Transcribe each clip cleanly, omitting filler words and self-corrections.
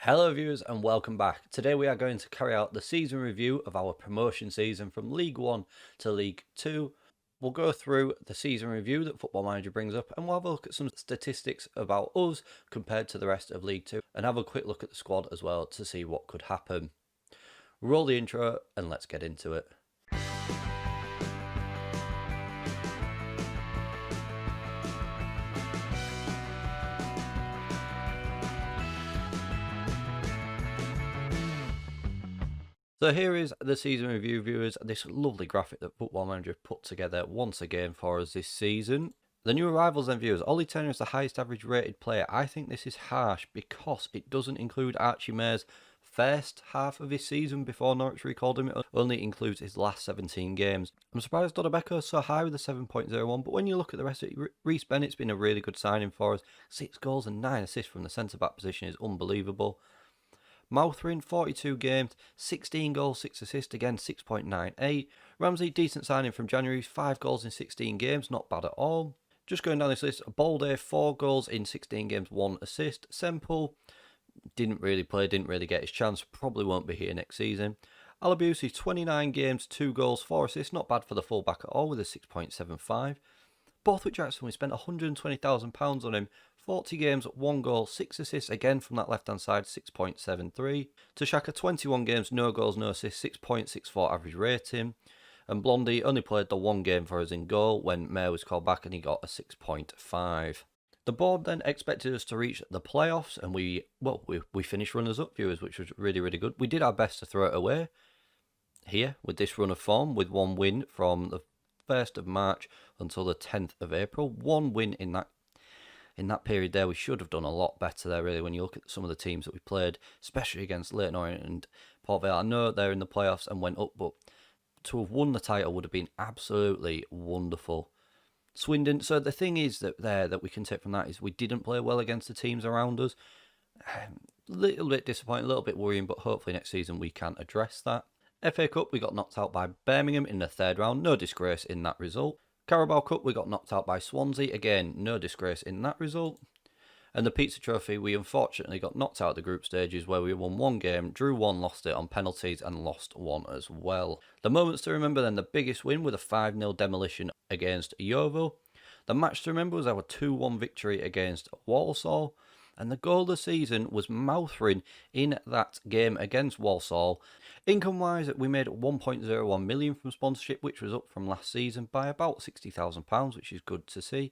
Hello viewers and welcome back. Today we are going to carry out the season review of our promotion season from League 1 to League 2. We'll go through the season review that Football Manager brings up and we'll have a look at some statistics about us compared to the rest of League 2 and have a quick look at the squad as well to see what could happen. Roll the intro and let's get into it. So here is the season review, viewers. This lovely graphic that Football Manager put together once again for us this season. The new arrivals then, viewers. Ollie Turner is the highest average rated player. I think this is harsh because it doesn't include Archie Mayer's first half of his season before Norwich recalled him. It only includes his last 17 games. I'm surprised Dodobeko is so high with a 7.01, but when you look at the rest of it, Reece Bennett's been a really good signing for us. 6 goals and 9 assists from the centre-back position is unbelievable. Mouthrin, 42 games, 16 goals, 6 assists, again 6.98. Ramsey, decent signing from January, 5 goals in 16 games, not bad at all. Just going down this list, Balde, 4 goals in 16 games, 1 assist. Semple, didn't really play, didn't really get his chance, probably won't be here next season. Alabusi, 29 games, 2 goals, 4 assists, not bad for the fullback at all with a 6.75. Borthwick Jackson, we spent £120,000 on him. 40 games, 1 goal, 6 assists, again from that left-hand side, 6.73. Tashaka, 21 games, no goals, no assists, 6.64 average rating. And Blondie only played the 1 game for us in goal when Mayer was called back and he got a 6.5. The board then expected us to reach the playoffs and we finished runners-up, viewers, which was really, really good. We did our best to throw it away here with this run of form with 1 win from the 1st of March until the 10th of April. 1 win in that period there. We should have done a lot better there, really, when you look at some of the teams that we played, especially against Leyton Orient and Port Vale. I know they're in the playoffs and went up, but to have won the title would have been absolutely wonderful. Swindon, so the thing is that we can take from that is we didn't play well against the teams around us. A little bit disappointing, a little bit worrying, but hopefully next season we can address that. FA Cup, we got knocked out by Birmingham in the 3rd round, no disgrace in that result. Carabao Cup, we got knocked out by Swansea, again, no disgrace in that result. And the Pizza Trophy, we unfortunately got knocked out of the group stages where we won 1 game, drew 1, lost it on penalties and lost 1 as well. The moments to remember then, the biggest win with a 5-0 demolition against Yeovil. The match to remember was our 2-1 victory against Walsall. And the goal of the season was Mouthrin in that game against Walsall. Income-wise, we made 1.01 million from sponsorship, which was up from last season by about £60,000, which is good to see.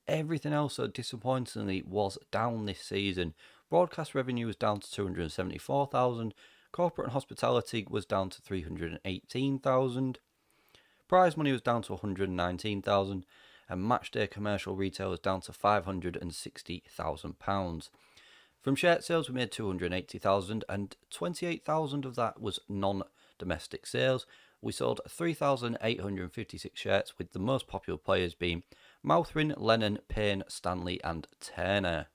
Everything else, so disappointingly, was down this season. Broadcast revenue was down to 274,000. Corporate and hospitality was down to 318,000. Prize money was down to 119,000. And matchday commercial retail was down to £560,000. From shirt sales, we made 280,000 and 28,000 of that was non-domestic sales. We sold 3,856 shirts, with the most popular players being Mouthrin, Lennon, Payne, Stanley and Turner.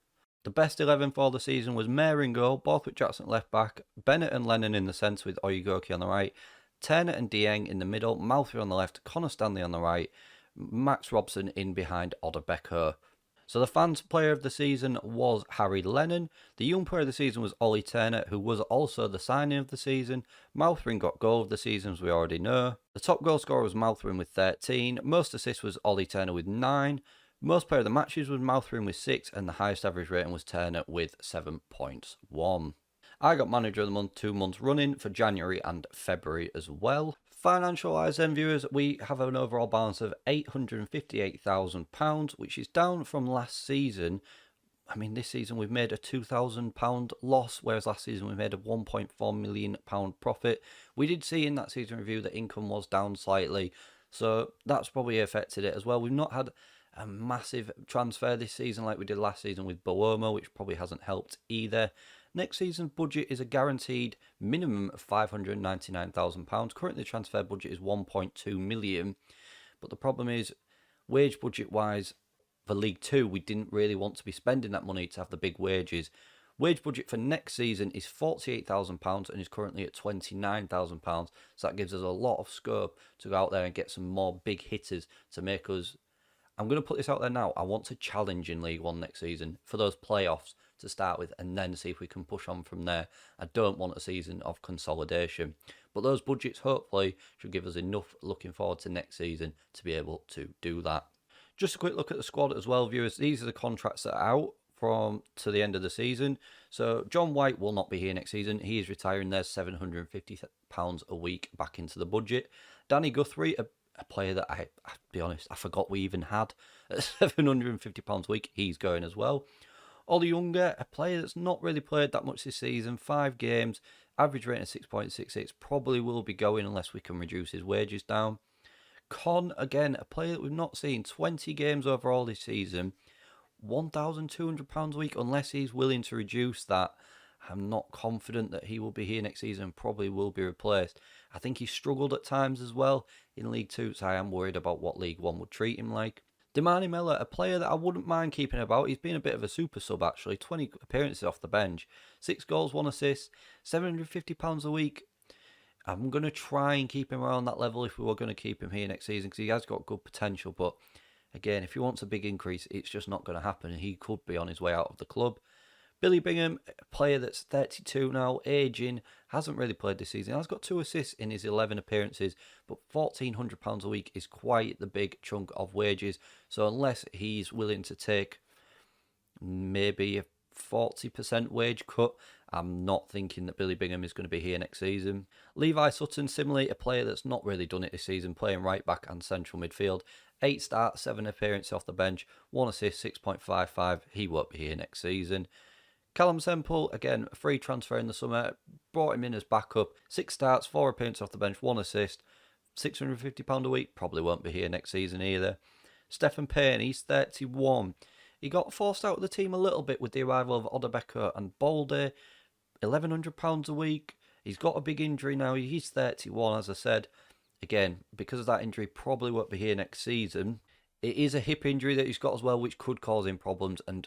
The best 11 for the season was Mayer in goal, Borthwick Jackson left back, Bennett and Lennon in the centre with Oyegoki on the right, Turner and Dieng in the middle, Mouthrin on the left, Connor Stanley on the right, Max Robson in behind Dodobeko. So the fans player of the season was Harry Lennon. The young player of the season was Ollie Turner, who was also the signing of the season. Mouthrin got goal of the season, as we already know. The top goal scorer was Mouthrin with 13. Most assists was Ollie Turner with 9. Most player of the matches was Mouthrin with 6. And the highest average rating was Turner with 7.1. I got manager of the month 2 months running for January and February as well. Financial wise then, viewers, we have an overall balance of £858,000, which is down from last season. I mean, this season we've made a £2,000 loss, whereas last season we made a £1.4 million profit. We did see in that season review that income was down slightly, so that's probably affected it as well. We've not had a massive transfer this season like we did last season with Booma, which probably hasn't helped either. Next season's budget is a guaranteed minimum of £599,000. Currently the transfer budget is 1.2 million. But the problem is, wage budget wise, for League 2, we didn't really want to be spending that money to have the big wages. Wage budget for next season is £48,000 and is currently at £29,000. So that gives us a lot of scope to go out there and get some more big hitters to make us... I'm going to put this out there now. I want to challenge in League 1 next season for those playoffs to start with and then see if we can push on from there. I don't want a season of consolidation. But those budgets hopefully should give us enough looking forward to next season to be able to do that. Just a quick look at the squad as well, viewers. These are the contracts that are out from to the end of the season. So John White will not be here next season. He is retiring. There's £750 a week back into the budget. Danny Guthrie, a player that I'll be honest, I forgot we even had at £750 a week. He's going as well. Ollie Younger, a player that's not really played that much this season. 5 games, average rating of 6.66. Probably will be going unless we can reduce his wages down. Con, again, a player that we've not seen. 20 games overall this season. £1,200 a week, unless he's willing to reduce that. I'm not confident that he will be here next season and probably will be replaced. I think he struggled at times as well in League 2, so I am worried about what League 1 would treat him like. Damani Miller, a player that I wouldn't mind keeping about. He's been a bit of a super sub actually. 20 appearances off the bench. 6 goals, 1 assist. £750 a week. I'm going to try and keep him around that level if we were going to keep him here next season because he has got good potential. But again, if he wants a big increase, it's just not going to happen. He could be on his way out of the club. Billy Bingham, a player that's 32 now, aging, hasn't really played this season. Has got 2 assists in his 11 appearances, but £1,400 a week is quite the big chunk of wages. So unless he's willing to take maybe a 40% wage cut, I'm not thinking that Billy Bingham is going to be here next season. Levi Sutton, similarly, a player that's not really done it this season, playing right back and central midfield. 8 starts, 7 appearances off the bench, 1 assist, 6.55. He won't be here next season. Callum Semple, again, a free transfer in the summer, brought him in as backup. 6 starts, 4 appearances off the bench, 1 assist, £650 a week, probably won't be here next season either. Stephen Payne, he's 31. He got forced out of the team a little bit with the arrival of Odebecker and Balde. £1,100 a week. He's got a big injury now. He's 31, as I said. Again, because of that injury, probably won't be here next season. It is a hip injury that he's got as well, which could cause him problems. And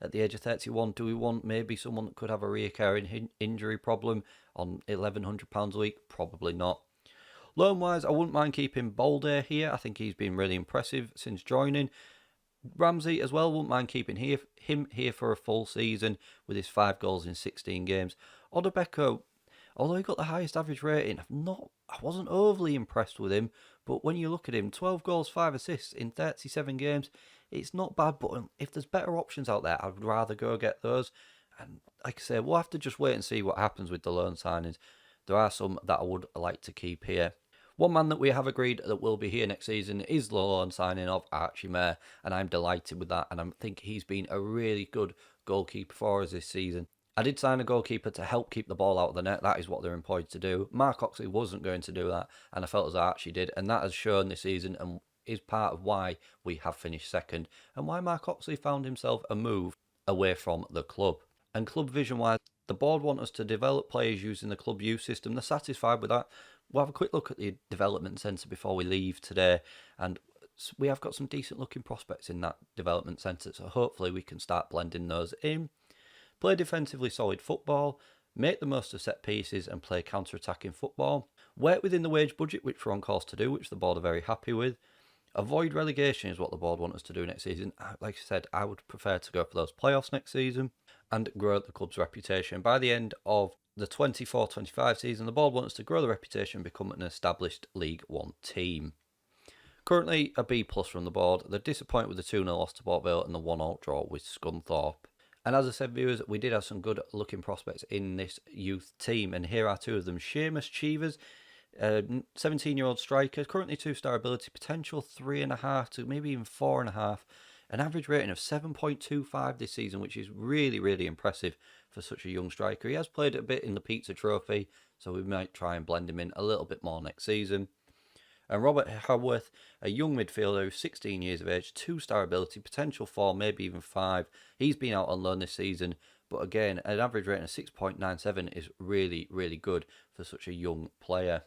at the age of 31, do we want maybe someone that could have a recurring injury problem on £1,100 a week? Probably not. Loan-wise, I wouldn't mind keeping Balde here. I think he's been really impressive since joining. Ramsey as well, wouldn't mind keeping him here for a full season with his 5 goals in 16 games. Odebecker, although he got the highest average rating, I wasn't overly impressed with him. But when you look at him, 12 goals, 5 assists in 37 games, it's not bad. But if there's better options out there, I'd rather go get those. And like I say, we'll have to just wait and see what happens with the loan signings. There are some that I would like to keep here. One man that we have agreed that will be here next season is the loan signing of Archie Mayer, and I'm delighted with that, and I think he's been a really good goalkeeper for us this season. I did sign a goalkeeper to help keep the ball out of the net. That is what they're employed to do. Mark Oxley wasn't going to do that, and I felt as Archie did, and that has shown this season and is part of why we have finished second, and why Mark Oxley found himself a move away from the club. And club vision-wise, the board want us to develop players using the club youth system. They're satisfied with that. We'll have a quick look at the development centre before we leave today, and we have got some decent looking prospects in that development centre, so hopefully we can start blending those in. Play defensively solid football, make the most of set pieces and play counter-attacking football. Work within the wage budget, which we're on course to do, which the board are very happy with. Avoid relegation is what the board want us to do next season. Like I said, I would prefer to go for those playoffs next season and grow the club's reputation. By the end of the 24-25 season, the board wants us to grow the reputation and become an established League 1 team. Currently a B+ from the board. They're disappointed with the 2-0 loss to Port Vale and the 1-1 draw with Scunthorpe. And as I said, viewers, we did have some good looking prospects in this youth team, and here are 2 of them. Seamus Cheevers, 17-year-old striker, currently 2-star ability, potential 3.5 to maybe even 4.5. An average rating of 7.25 this season, which is really, really impressive for such a young striker. He has played a bit in the Pizza Trophy, so we might try and blend him in a little bit more next season. And Robert Haworth, a young midfielder who's 16 years of age, 2-star ability, potential 4, maybe even 5. He's been out on loan this season, but again, an average rating of 6.97 is really, really good for such a young player.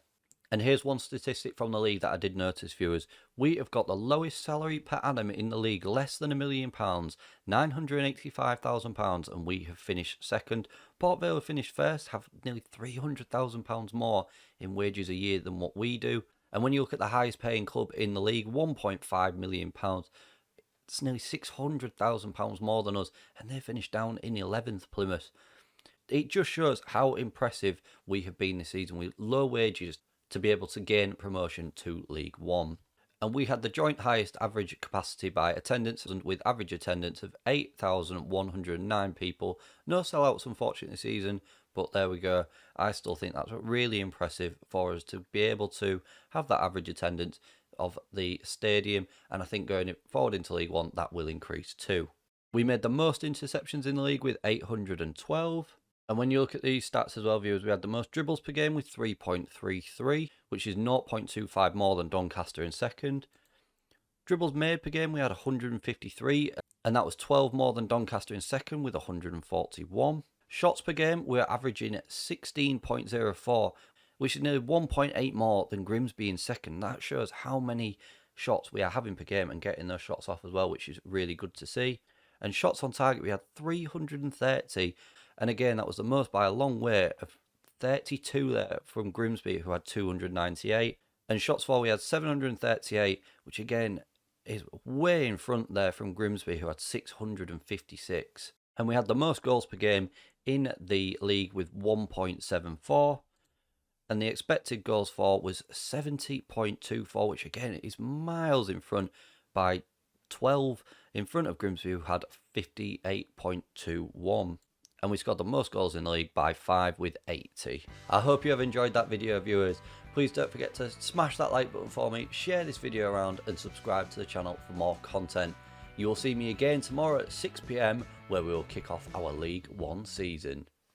And here's one statistic from the league that I did notice, viewers. We have got the lowest salary per annum in the league, less than £1 million, £985,000, and we have finished second. Port Vale have finished first, have nearly £300,000 more in wages a year than what we do. And when you look at the highest paying club in the league, £1.5 million. It's nearly £600,000 more than us, and they finished down in 11th, Plymouth. It just shows how impressive we have been this season with low wages to be able to gain promotion to League One. And we had the joint highest average capacity by attendance, with average attendance of 8,109 people. No sellouts, unfortunately, this season, but there we go. I still think that's really impressive for us to be able to have that average attendance of the stadium, and I think going forward into League One, that will increase too. We made the most interceptions in the league with 812. And when you look at these stats as well, viewers, we had the most dribbles per game with 3.33, which is 0.25 more than Doncaster in second. Dribbles made per game, we had 153, and that was 12 more than Doncaster in second with 141. Shots per game, we're averaging 16.04, which is nearly 1.8 more than Grimsby in second. That shows how many shots we are having per game and getting those shots off as well, which is really good to see. And shots on target, we had 330. And again, that was the most by a long way, of 32 there from Grimsby, who had 298. And shots for, we had 738, which again is way in front there from Grimsby, who had 656. And we had the most goals per game in the league with 1.74. And the expected goals for was 70.24, which again is miles in front by 12 in front of Grimsby, who had 58.21. And we scored the most goals in the league by 5 with 80. I hope you have enjoyed that video, viewers. Please don't forget to smash that like button for me, share this video around, and subscribe to the channel for more content. You will see me again tomorrow at 6 PM, where we will kick off our League One season.